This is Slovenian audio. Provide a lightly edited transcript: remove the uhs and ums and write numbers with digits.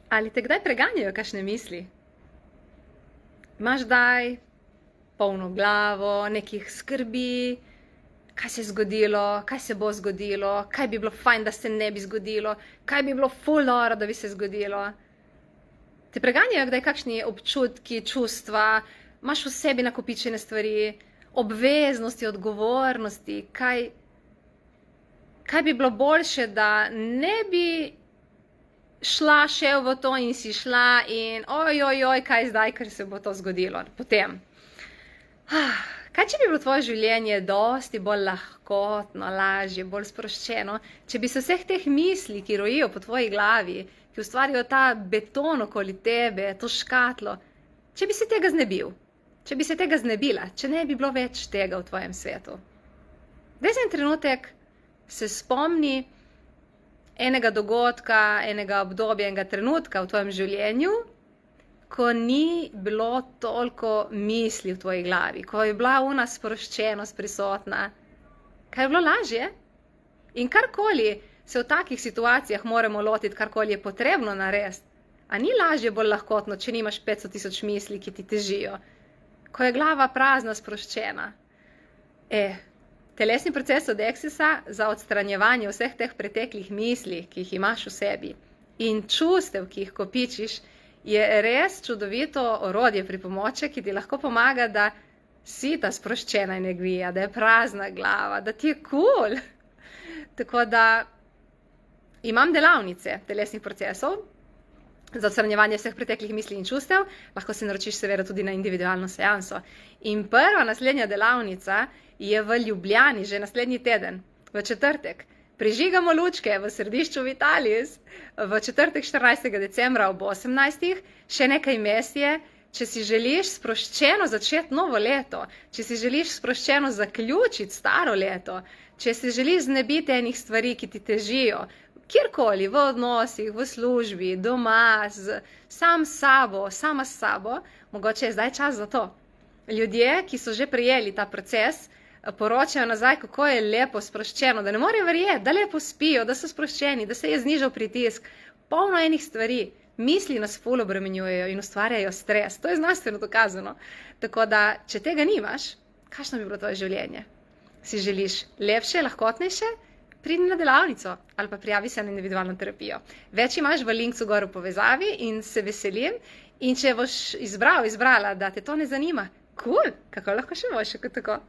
Ali te kdaj preganjajo kakšne misli? Imaš kdaj polno glavo, nekih skrbi, kaj se je zgodilo, kaj se bo zgodilo, kaj bi bilo fajn, da se ne bi zgodilo, kaj bi bilo ful noro, da bi se zgodilo. Te preganjajo kdaj kakšni občutki, čustva, imaš v sebi nakopičene stvari, obveznosti, odgovornosti, kaj bi bilo boljše, da ne bi šla še v to in si šla in ojojoj, kaj zdaj, ker se bo to zgodilo potem. Kaj, če bi bilo tvoje življenje dosti bolj lahkotno, lažje, bolj sproščeno, če bi se vseh teh misli, ki rojijo po tvoji glavi, ki ustvarijo ta beton okoli tebe, to škatlo, če bi se tega znebil, če bi se tega znebila, če ne bi bilo več tega v tvojem svetu. Daj za en trenutek se spomni enega dogodka, enega obdobja, enega trenutka v tvojem življenju, ko ni bilo toliko misli v tvoji glavi, ko je bila ona sproščenost prisotna. Kaj je bilo lažje? In karkoli se v takih situacijah moramo lotiti, karkoli je potrebno narediti, a ni lažje bolj lahkotno, če nimaš 500 000 misli, ki ti težijo? Ko je glava prazna, sproščena. Telesni proces od Accessa za odstranjevanje vseh teh preteklih misli, ki jih imaš v sebi, in čustev, ki jih kopičiš, je res čudovito orodje, pripomoček, ki ti lahko pomaga, da si ta sproščena energija, da je prazna glava, da ti je kul. Tako da imam delavnice telesnih procesov za odstranjevanje vseh preteklih misli in čustev, lahko se naročiš seveda tudi na individualno seanso. In prva naslednja delavnica je v Ljubljani že naslednji teden, v četrtek. Prižigamo lučke v središču Vitalis v četrtek 14. decembra ob 18. Še nekaj mest je, če si želiš sproščeno začeti novo leto, če si želiš sproščeno zaključiti staro leto, če si želiš znebiti enih stvari, ki ti težijo, kjerkoli, v odnosih, v službi, doma, sama s sabo, mogoče je zdaj čas za to. Ljudje, ki so že prejeli ta proces, poročajo nazaj, kako je lepo sproščeno, da ne morejo verjeti, da lepo spijo, da so sproščeni, da se je znižal pritisk. Polno enih stvari, misli nas ful obremenjujejo in ustvarjajo stres. To je znanstveno dokazano. Tako da, če tega nimaš, kakšno bi bilo tvoje življenje? Si želiš lepše, lahkotnejše? Pridi na delavnico ali pa prijavi se na individualno terapijo. Več imaš v linku gor v povezavi in se veselim. In če boš izbrala, da te to ne zanima, kul, kako lahko še boljše kot tako?